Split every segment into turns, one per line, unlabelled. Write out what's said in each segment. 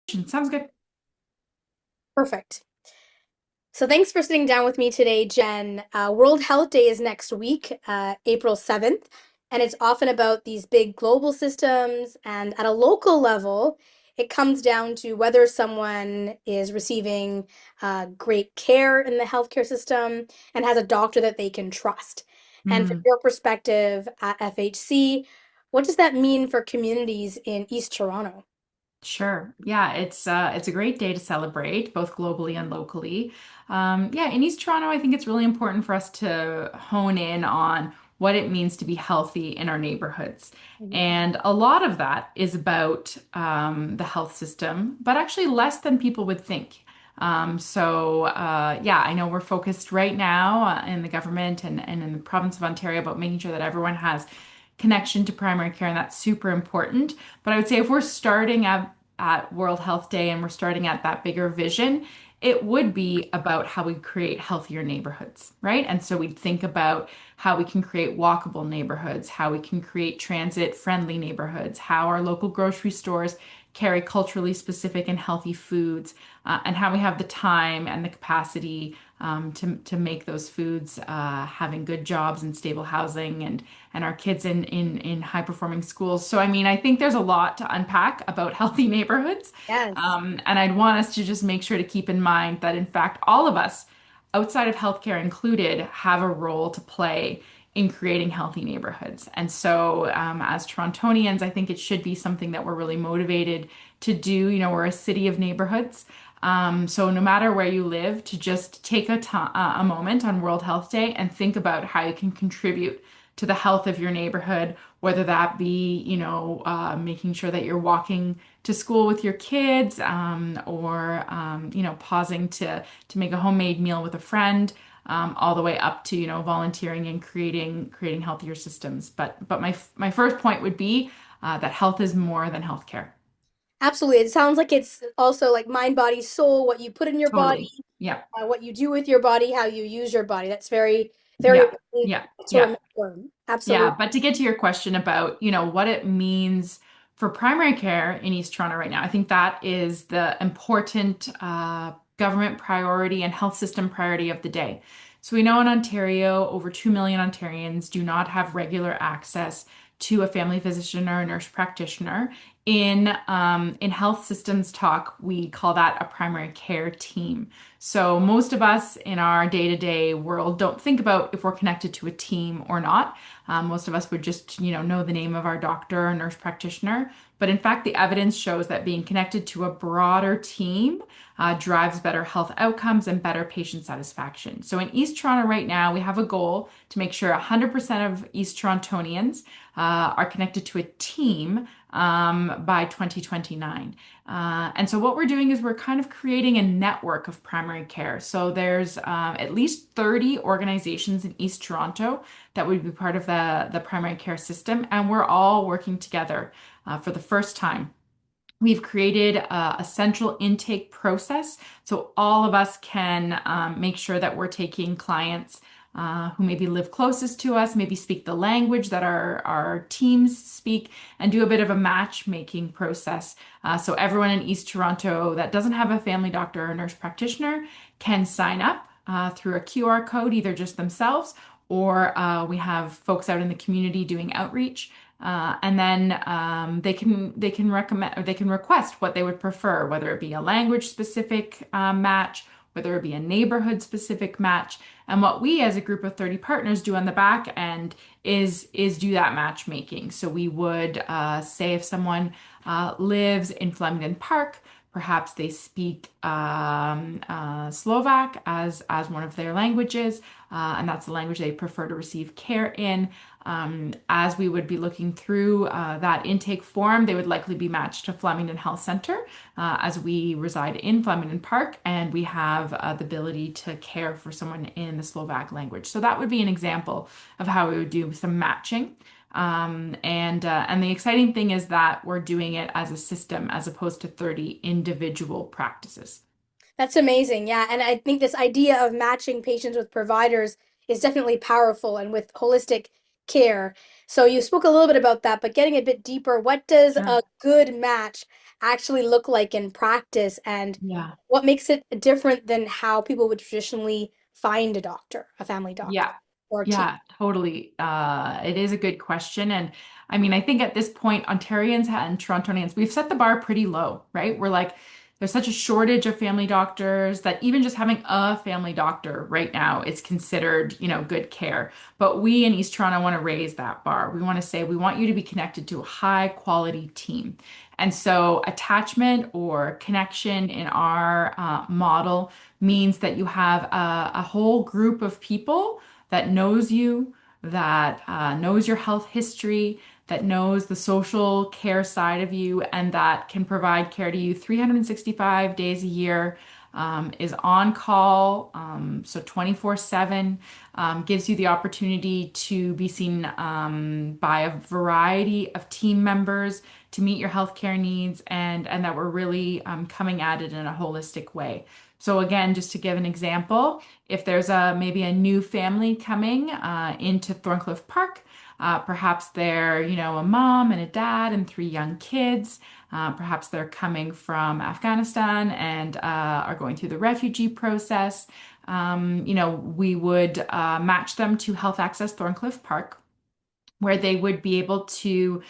Sounds good.
Perfect. So thanks for sitting down with me today, Jen. World Health Day is next week, April 7th, and it's often about these big global systems. And at a local level, it comes down to whether someone is receiving great care in the healthcare system and has a doctor that they can trust. And from
Mm,
your perspective at FHC, what does that mean for communities in East Toronto?
sure. Yeah, it's a great day to celebrate, both globally and locally. Yeah, in East Toronto, I think it's really important for us to hone in on what it means to be healthy in our neighborhoods.
Mhm.
And a lot of that is about the health system, but actually less than people would think. Yeah, I know we're focused right now in the government and in the province of Ontario about making sure that everyone has connection to primary care, and that's super important. But I would say if we're starting at World Health Day and we're starting at that bigger vision, it would be about how we create healthier neighborhoods, right? And so we'd think about how we can create walkable neighborhoods, how we can create transit-friendly neighborhoods, how our local grocery stores carry culturally specific and healthy foods, and how we have the time and the capacity to make those foods, having good jobs and stable housing, and our kids in high performing schools. So I mean, I think there's a lot to unpack about healthy neighborhoods.
Yes.
And I'd want us to just make sure to keep in mind that in fact all of us, outside of healthcare included, have a role to play in creating healthy neighborhoods. And so, as Torontonians, I think it should be something that we're really motivated to do. You know, we're a city of neighborhoods. So no matter where you live, to just take a moment on World Health Day and think about how you can contribute to the health of your neighborhood, whether that be, making sure that you're walking to school with your kids, or pausing to make a homemade meal with a friend, all the way up to, volunteering and creating healthier systems. But my first point would be that health is more than healthcare.
Absolutely. It sounds like it's also like mind, body, soul, what you put in your body,
Totally. Yeah.
what you do with your body, how you use your body. That's very, very
Yeah.
important
Yeah.
to
Yeah.
remember.
Yeah,
Absolutely.
but to get to your question about, what it means for primary care in East Toronto right now, I think that is the important government priority and health system priority of the day. So we know in Ontario, over 2 million Ontarians do not have regular access to a family physician or a nurse practitioner. In health systems talk, we call that a primary care team. So most of us in our day-to-day world don't think about if we're connected to a team or not. Most of us would just, know the name of our doctor or nurse practitioner. But in fact, the evidence shows that being connected to a broader team drives better health outcomes and better patient satisfaction. So in East Toronto right now, we have a goal to make sure 100% of East Torontonians are connected to a team by 2029. And so what we're doing is we're kind of creating a network of primary care. So there's at least 30 organizations in East Toronto that would be part of the primary care system, and we're all working together for the first time. We've created a central intake process so all of us can make sure that we're taking clients who maybe live closest to us, maybe speak the language that our teams speak, and do a bit of a matchmaking process. So everyone in East Toronto that doesn't have a family doctor or nurse practitioner can sign up through a QR code, either just themselves or we have folks out in the community doing outreach. And then they can recommend or they can request what they would prefer, whether it be a language specific match, whether it be a neighborhood specific match. And what we as a group of 30 partners do on the back end is do that matchmaking. So we would say if someone lives in Flemingdon Park, perhaps they speak Slovak as one of their languages, and that's the language they prefer to receive care in. As we would be looking through that intake form, they would likely be matched to Flemingdon Health Centre as we reside in Flemingdon Park and we have the ability to care for someone in the Slovak language. So that would be an example of how we would do some matching. And the exciting thing is that we're doing it as a system as opposed to 30 individual practices.
That's amazing. Yeah. And I think this idea of matching patients with providers is definitely powerful and with holistic care. So you spoke a little bit about that, but getting a bit deeper, what does
Sure.
a good match actually look like in practice, and
Yeah.
what makes it different than how people would traditionally find a doctor, a family doctor,
Yeah.
or a team?
Yeah, totally. It is a good question. And I mean, I think at this point, Ontarians and Torontonians, we've set the bar pretty low, right? We're like, there's such a shortage of family doctors that even just having a family doctor right now is considered, good care. But we in East Toronto want to raise that bar. We want to say we want you to be connected to a high quality team. And so attachment or connection in our model means that you have a whole group of people that knows you, that knows your health history, that knows the social care side of you, and that can provide care to you 365 days a year, is on call, so 24/7, gives you the opportunity to be seen by a variety of team members to meet your healthcare needs, and that we're really coming at it in a holistic way. So again, just to give an example, if there's maybe a new family coming into Thorncliffe Park, perhaps they're, a mom and a dad and three young kids. Perhaps they're coming from Afghanistan and are going through the refugee process. We would match them to Health Access Thorncliffe Park, where they would be able to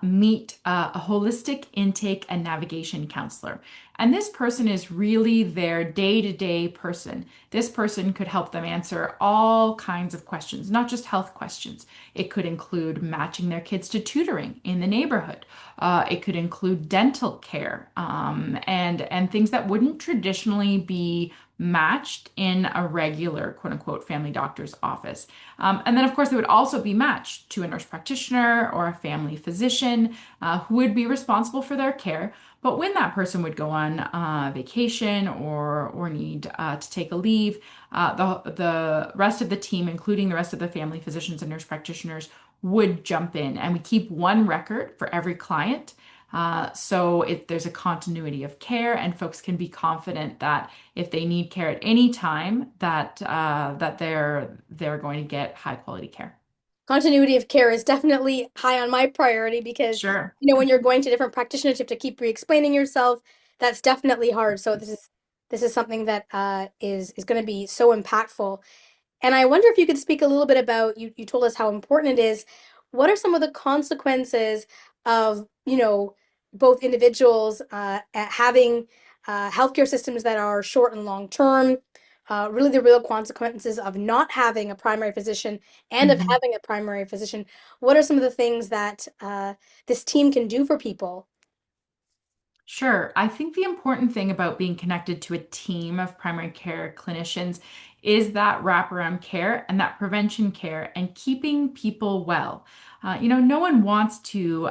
meet a holistic intake and navigation counselor. And this person is really their day-to-day person. This person could help them answer all kinds of questions, not just health questions. It could include matching their kids to tutoring in the neighborhood. It could include dental care, and things that wouldn't traditionally be matched in a regular quote unquote family doctor's office. And then, of course, they would also be matched to a nurse practitioner or a family physician who would be responsible for their care. But when that person would go on vacation or need to take a leave, the rest of the team, including the rest of the family physicians and nurse practitioners, would jump in. And we keep one record for every client. So there's a continuity of care, and folks can be confident that if they need care at any time, that they're going to get high quality care.
Continuity of care is definitely high on my priority because,
Sure.
when you're going to different practitioners, you have to keep re-explaining yourself. That's definitely hard. So this is something that is going to be so impactful. And I wonder if you could speak a little bit about, you told us how important it is. What are some of the consequences of, both individuals having healthcare systems that are short and long term, really the real consequences of not having a primary physician and of
Mhm.
having a primary physician? What are some of the things that this team can do for people?
Sure. I think the important thing about being connected to a team of primary care clinicians is that wraparound care and that prevention care and keeping people well. No one wants to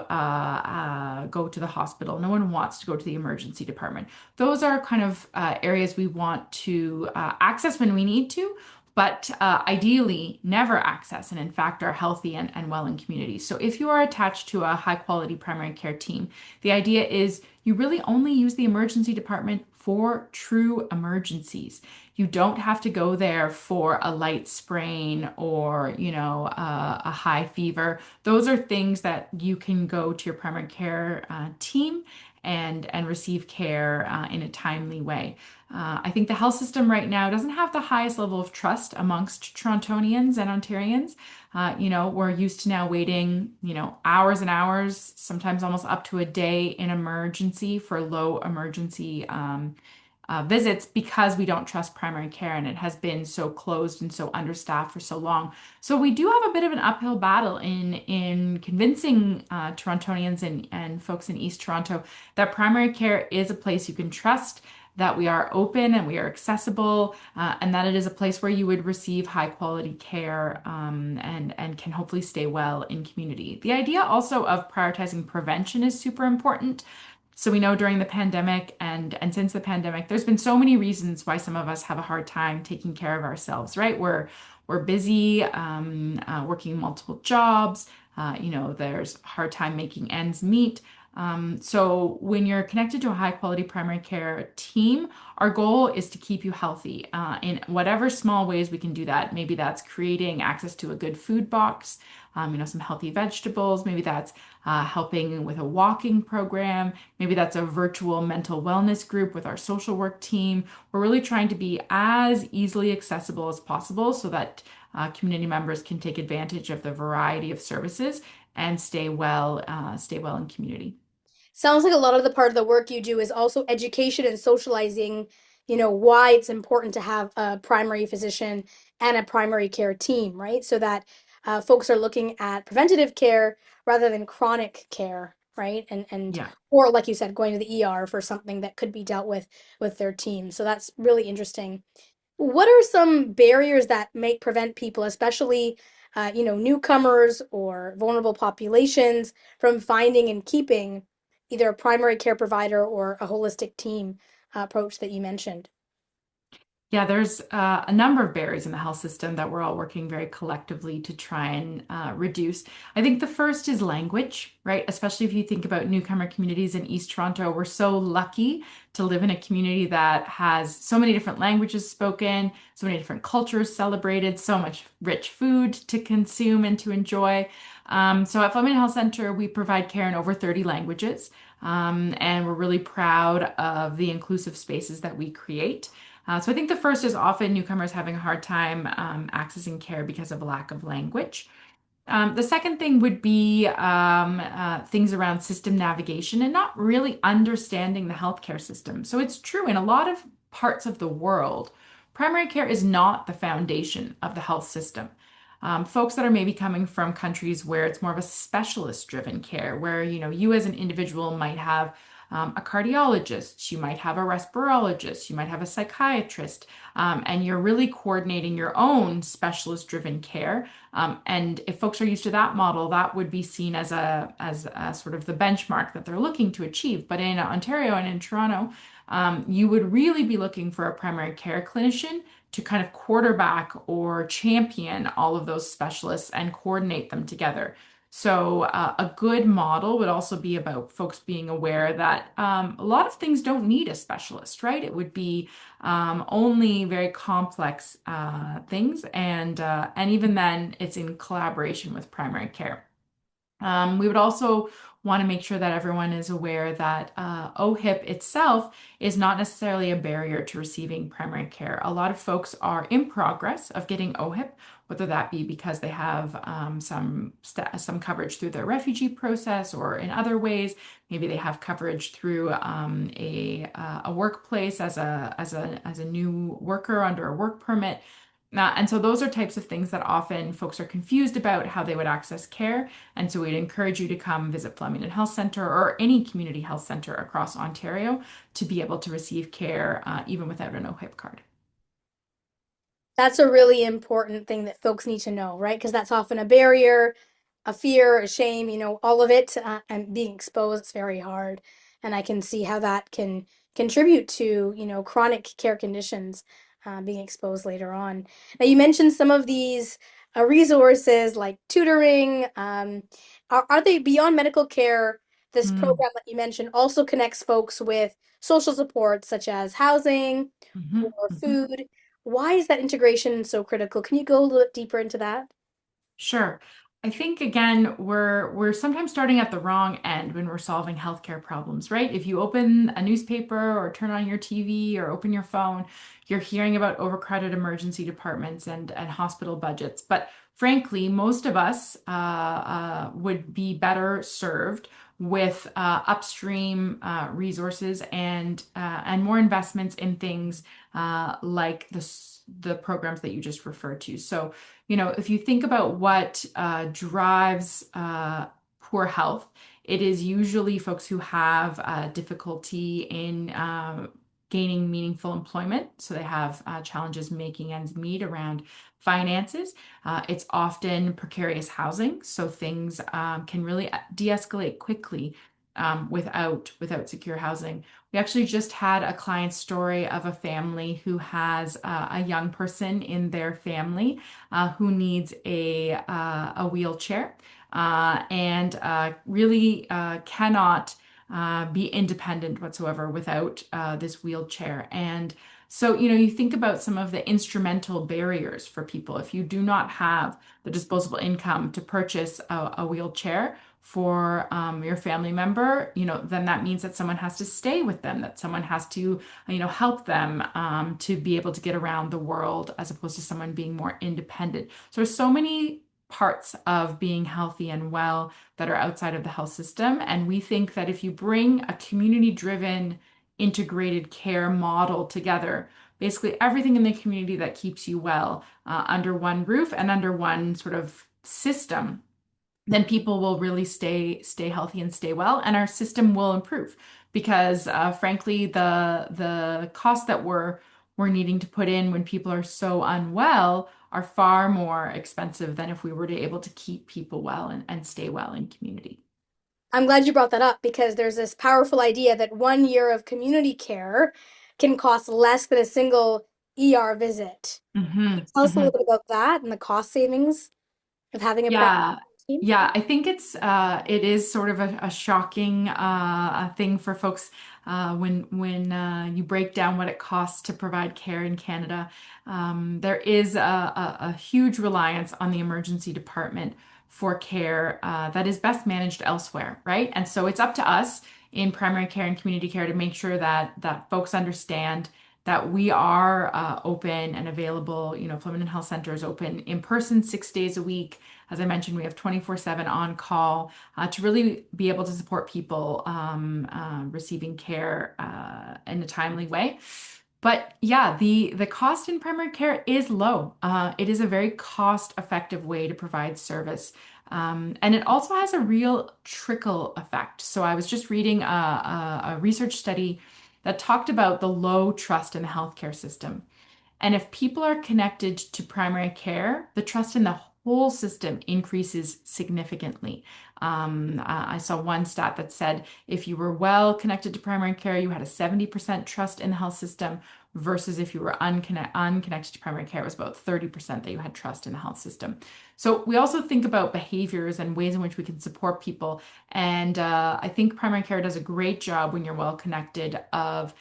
go to the hospital. No one wants to go to the emergency department. Those are kind of areas we want to access when we need to, but ideally never access, and in fact are healthy and well in communities. So if you are attached to a high quality primary care team, the idea is you really only use the emergency department for true emergencies. You don't have to go there for a light sprain or, a high fever. Those are things that you can go to your primary care team and receive care in a timely way. I think the health system right now doesn't have the highest level of trust amongst Torontonians and Ontarians. We're used to now waiting, hours and hours, sometimes almost up to a day in emergency for low emergency visits because we don't trust primary care and it has been so closed and so understaffed for so long. So we do have a bit of an uphill battle in convincing Torontonians and folks in East Toronto that primary care is a place you can trust, that we are open and we are accessible, and that it is a place where you would receive high quality care, and can hopefully stay well in community. The idea also of prioritizing prevention is super important. So we know during the pandemic and since the pandemic, there's been so many reasons why some of us have a hard time taking care of ourselves, right? We're busy, working multiple jobs. There's a hard time making ends meet. So when you're connected to a high quality primary care team, our goal is to keep you healthy in whatever small ways we can do that. Maybe that's creating access to a good food box. some healthy vegetables. Maybe that's helping with a walking program. Maybe that's a virtual mental wellness group with our social work team. We're really trying to be as easily accessible as possible so that community members can take advantage of the variety of services and stay well in community.
Sounds like a lot of the part of the work you do is also education and socializing, why it's important to have a primary physician and a primary care team, right? So that folks are looking at preventative care rather than chronic care, right? And
Yeah.
or like you said, going to the ER for something that could be dealt with their team. So that's really interesting. What are some barriers that may prevent people, especially newcomers or vulnerable populations, from finding and keeping either a primary care provider or a holistic team approach that you mentioned?
Yeah, there's a number of barriers in the health system that we're all working very collectively to try and reduce. I think the first is language, right? Especially if you think about newcomer communities in East Toronto. We're so lucky to live in a community that has so many different languages spoken, so many different cultures celebrated, so much rich food to consume and to enjoy. So at Flemingdon Health Centre, we provide care in over 30 languages, and we're really proud of the inclusive spaces that we create. So I think the first is often newcomers having a hard time accessing care because of a lack of language. The second thing would be things around system navigation and not really understanding the healthcare system. So it's true in a lot of parts of the world, primary care is not the foundation of the health system. Folks that are maybe coming from countries where it's more of a specialist driven care, where you as an individual might have a cardiologist, you might have a respirologist, you might have a psychiatrist, and you're really coordinating your own specialist driven care. And if folks are used to that model, that would be seen as a sort of the benchmark that they're looking to achieve. But in Ontario and in Toronto, you would really be looking for a primary care clinician to kind of quarterback or champion all of those specialists and coordinate them together. So, a good model would also be about folks being aware that a lot of things don't need a specialist, right? It would be only very complex things, and even then, it's in collaboration with primary care. We would also want to make sure that everyone is aware that OHIP itself is not necessarily a barrier to receiving primary care. A lot of folks are in progress of getting OHIP, whether that be because they have some coverage through their refugee process or in other ways. Maybe they have coverage through a workplace as a new worker under a work permit. And so those are types of things that often folks are confused about how they would access care. And so we'd encourage you to come visit Flemingdon Health Centre or any community health centre across Ontario to be able to receive care even without an OHIP card.
That's a really important thing that folks need to know, right? Because that's often a barrier, a fear, a shame, all of it, and being exposed is very hard. And I can see how that can contribute to, chronic care conditions being exposed later on. Now, you mentioned some of these resources like tutoring. Are they beyond medical care? This
Mm,
program that you mentioned also connects folks with social support such as housing
mhm,
or
mhm.
food. Why is that integration so critical? Can you go a little bit deeper into that?
Sure. I think again, we're sometimes starting at the wrong end when we're solving healthcare problems, right? If you open a newspaper or turn on your TV or open your phone, you're hearing about overcrowded emergency departments and hospital budgets. But frankly, most of us would be better served with upstream resources and more investments in things like the programs that you just referred to. So if you think about what drives poor health, it is usually folks who have difficulty in gaining meaningful employment. So they have challenges making ends meet around finances. It's often precarious housing, so things can really de-escalate quickly without secure housing. We actually just had a client story of a family who has a young person in their family who needs a wheelchair and really cannot be independent whatsoever without this wheelchair. And So, you think about some of the instrumental barriers for people. If you do not have the disposable income to purchase a wheelchair for your family member, then that means that someone has to stay with them, that someone has to, help them to be able to get around the world as opposed to someone being more independent. So there's so many parts of being healthy and well that are outside of the health system. And we think that if you bring a community-driven integrated care model together, basically everything in the community that keeps you well under one roof and under one sort of system, then people will really stay healthy and stay well, and our system will improve because, frankly, the costs that we're needing to put in when people are so unwell are far more expensive than if we were to able to keep people well and stay well in community.
I'm glad you brought that up because there's this powerful idea that 1 year of community care can cost less than a single ER visit. Can you
Hmm.
tell us a little
Hmm.
bit about that and the cost savings of having a primary
Yeah.
team?
Yeah, I think it is sort of a shocking thing for folks when you break down what it costs to provide care in Canada. There is a huge reliance on the emergency department for care that is best managed elsewhere, right? And so it's up to us in primary care and community care to make sure that folks understand that we are open and available. Flemingdon Health Centre is open in person 6 days a week. As I mentioned, we have 24/7 on call to really be able to support people receiving care in a timely way. But yeah, the cost in primary care is low. It is a very cost-effective way to provide service. And it also has a real trickle effect. So I was just reading a research study that talked about the low trust in the healthcare system. And if people are connected to primary care, the trust in the whole system increases significantly. I saw one stat that said if you were well connected to primary care, you had a 70% trust in the health system, versus if you were unconnected to primary care, it was about 30% that you had trust in the health system. So we also think about behaviors and ways in which we can support people. And I think primary care does a great job when you're well connected of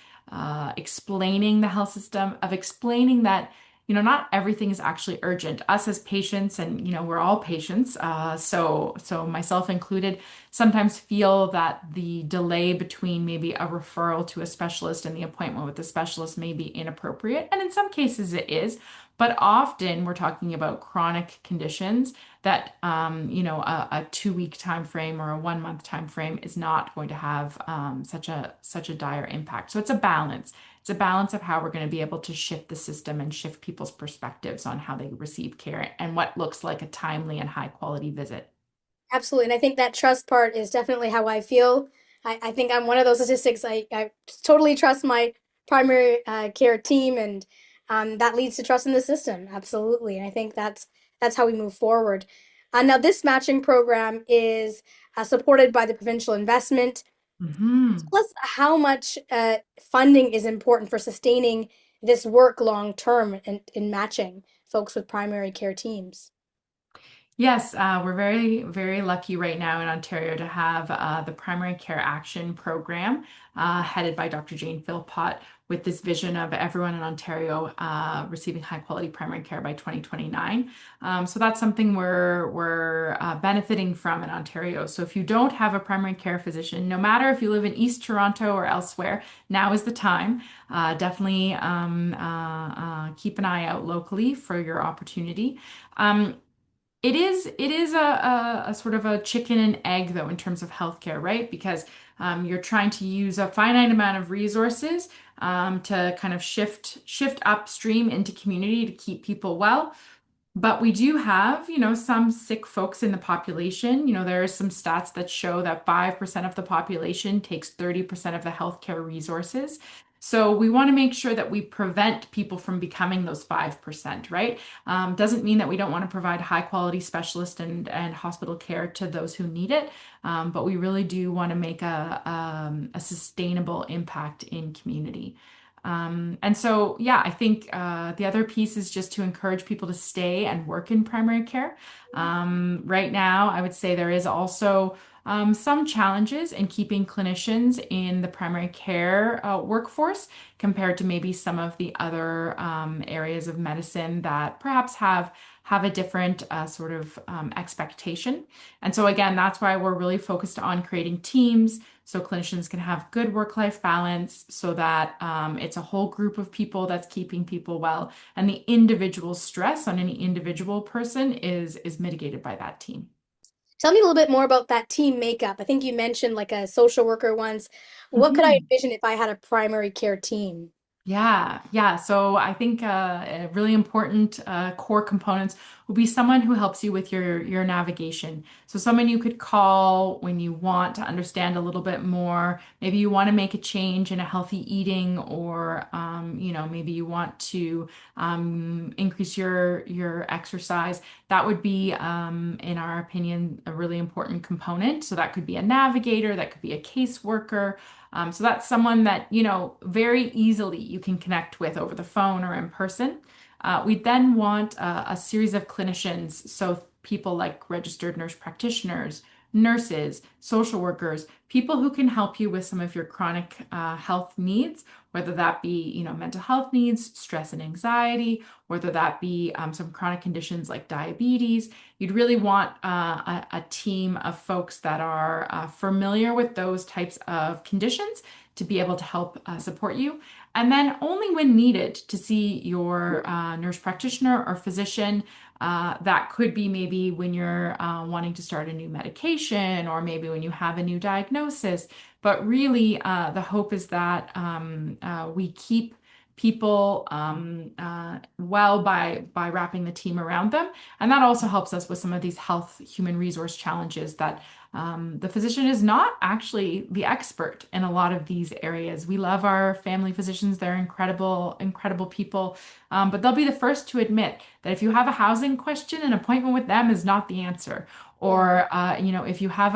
explaining the health system, of explaining that, not everything is actually urgent. Us as patients, and we're all patients, so myself included, sometimes feel that the delay between maybe a referral to a specialist and the appointment with the specialist may be inappropriate, and in some cases it is. But often we're talking about chronic conditions that a 2 week time frame or a 1 month time frame is not going to have such a dire impact. So it's a balance. It's a balance of how we're going to be able to shift the system and shift people's perspectives on how they receive care and what looks like a timely and high quality visit.
Absolutely. And I think that trust part is definitely how I feel. I think I'm one of those statistics. I totally trust my primary care team, and that leads to trust in the system. Absolutely. And I think that's how we move forward. Now, this matching program is supported by the provincial investment.
Mhm.
Plus, how much funding is important for sustaining this work long term in matching folks with primary care teams.
Yes, we're very, very lucky right now in Ontario to have the Primary Care Action Program headed by Dr. Jane Philpott with this vision of everyone in Ontario receiving high quality primary care by 2029. So that's something we're benefiting from in Ontario. So if you don't have a primary care physician, no matter if you live in East Toronto or elsewhere, now is the time. Definitely keep an eye out locally for your opportunity. Um, it is a sort of a chicken and egg though in terms of healthcare, right? Because you're trying to use a finite amount of resources to kind of shift upstream into community to keep people well. But we do have, some sick folks in the population. There are some stats that show that 5% of the population takes 30% of the healthcare resources. So we want to make sure that we prevent people from becoming those 5%, right? Doesn't mean that we don't want to provide high quality specialist and hospital care to those who need it. But we really do want to make a sustainable impact in community. And so, yeah, I think the other piece is just to encourage people to stay and work in primary care. Right now, I would say there is also some challenges in keeping clinicians in the primary care workforce compared to maybe some of the other areas of medicine that perhaps have a different sort of expectation. And so again, that's why we're really focused on creating teams so clinicians can have good work-life balance so that it's a whole group of people that's keeping people well, and the individual stress on any individual person is mitigated by that team.
Tell me a little bit more about that team makeup. I think you mentioned like a social worker once. What could I
Mhm.
envision if I had a primary care team?
Yeah, yeah. So I think a really important core components will be someone who helps you with your navigation. So someone you could call when you want to understand a little bit more. Maybe you want to make a change in a healthy eating, or maybe you want to increase your exercise. That would be, in our opinion, a really important component. So that could be a navigator, that could be a caseworker. So that's someone that, very easily you can connect with over the phone or in person. We then want a series of clinicians, so people like registered nurse practitioners, nurses, social workers, people who can help you with some of your chronic health needs, whether that be, mental health needs, stress and anxiety, whether that be some chronic conditions like diabetes. You'd really want a team of folks that are familiar with those types of conditions to be able to help support you. And then only when needed to see your nurse practitioner or physician. That could be maybe when you're wanting to start a new medication, or maybe when you have a new diagnosis. But really, the hope is that we keep people well by wrapping the team around them. And that also helps us with some of these health human resource challenges that the physician is not actually the expert in a lot of these areas. We love our family physicians. They're incredible, incredible people. But they'll be the first to admit that if you have a housing question, an appointment with them is not the answer.
Yeah.
Or, if you have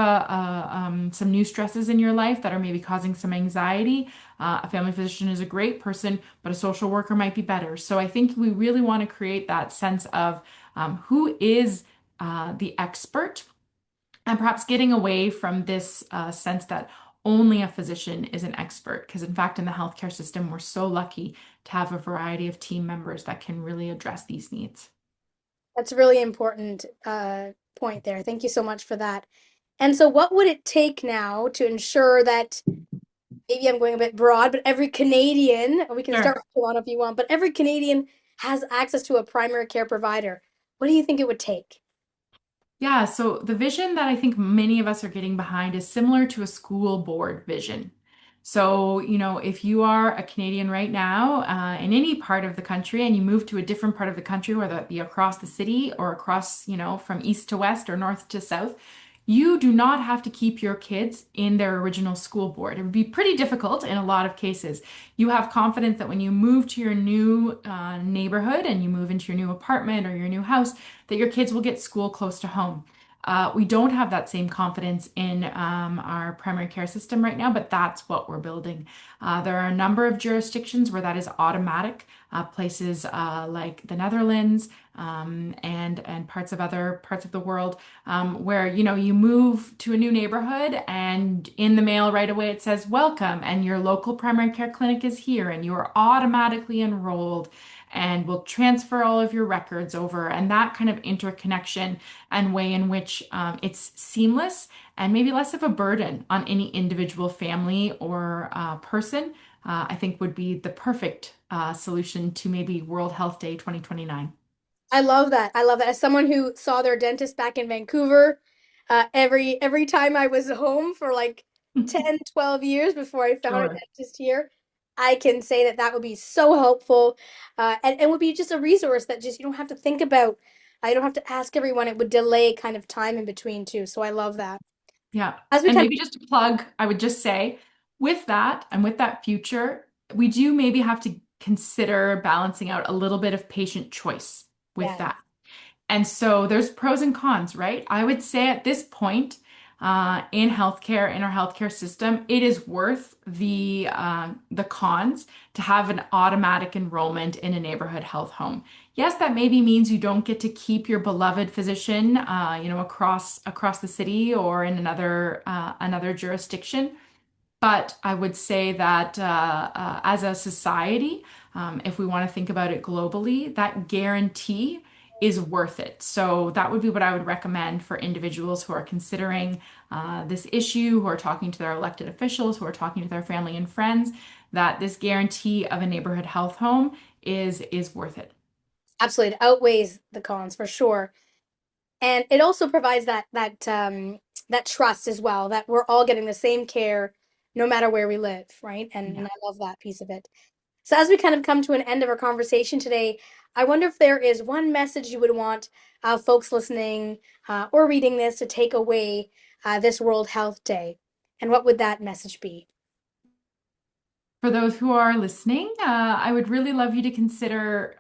some new stresses in your life that are maybe causing some anxiety, a family physician is a great person, but a social worker might be better. So I think we really want to create that sense of who is the expert, and perhaps getting away from this sense that only a physician is an expert. Because, in fact, in the healthcare system, we're so lucky to have a variety of team members that can really address these needs.
That's a really important point there. Thank you so much for that. And so, what would it take now to ensure that maybe I'm going a bit broad, but every Canadian, or we can start
Sure.
with Toronto if you want, but every Canadian has access to a primary care provider? What do you think it would take?
Yeah, so the vision that I think many of us are getting behind is similar to a school board vision. So, if you are a Canadian right now, in any part of the country, and you move to a different part of the country, whether it be across the city or across, from east to west or north to south, you do not have to keep your kids in their original school board. It would be pretty difficult in a lot of cases. You have confidence that when you move to your new neighborhood and you move into your new apartment or your new house, that your kids will get school close to home. We don't have that same confidence in our primary care system right now, but that's what we're building. There are a number of jurisdictions where that is automatic, places like the Netherlands, and parts of other parts of the world, where you move to a new neighborhood, and in the mail right away it says welcome, and your local primary care clinic is here, and you are automatically enrolled, and will transfer all of your records over, and that kind of interconnection and way in which it's seamless and maybe less of a burden on any individual family or person, I think would be the perfect solution to maybe World Health Day 2029.
I love that. I love that. As someone who saw their dentist back in Vancouver, every time I was home for like 10, 12 years before I found a
Sure.
dentist here, I can say that that would be so helpful, and would be just a resource that just you don't have to think about. I don't have to ask everyone. It would delay kind of time in between too. So I love that.
Yeah.
As we
And
kind
maybe just to plug, I would just say with that and with that future, we do maybe have to consider balancing out a little bit of patient choice with
yeah,
that. And so there's pros and cons, right? I would say at this point, in healthcare, in our healthcare system, it is worth the cons to have an automatic enrollment in a neighborhood health home. Yes, that maybe means you don't get to keep your beloved physician, across the city or in another jurisdiction. But I would say that as a society, if we want to think about it globally, that guarantee is worth it. So that would be what I would recommend for individuals who are considering this issue, who are talking to their elected officials, who are talking to their family and friends, that this guarantee of a neighborhood health home is worth it.
Absolutely, it outweighs the cons for sure. And it also provides that trust as well, that we're all getting the same care no matter where we live, right? And
Yeah.
I love that piece of it. So as we kind of come to an end of our conversation today, I wonder if there is one message you would want folks listening or reading this to take away this World Health Day. And what would that message be?
For those who are listening, I would really love you to consider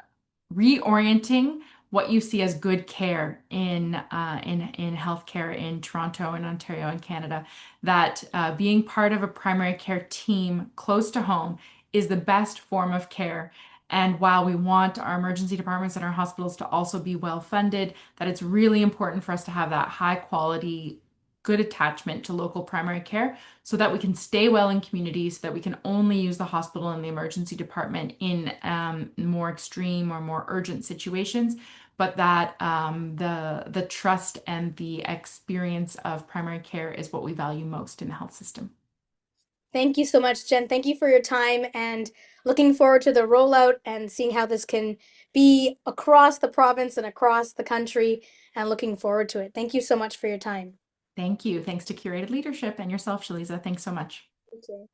reorienting what you see as good care in healthcare in Toronto and Ontario and Canada. That being part of a primary care team close to home is the best form of care. And while we want our emergency departments and our hospitals to also be well funded, that it's really important for us to have that high quality, good attachment to local primary care so that we can stay well in communities, so that we can only use the hospital and the emergency department in more extreme or more urgent situations, but that the trust and the experience of primary care is what we value most in the health system.
Thank you so much, Jen. Thank you for your time and looking forward to the rollout and seeing how this can be across the province and across the country and looking forward to it. Thank you so much for your time.
Thank you. Thanks to Curated Leadership and yourself, Sheliza. Thanks so much.
Thank you.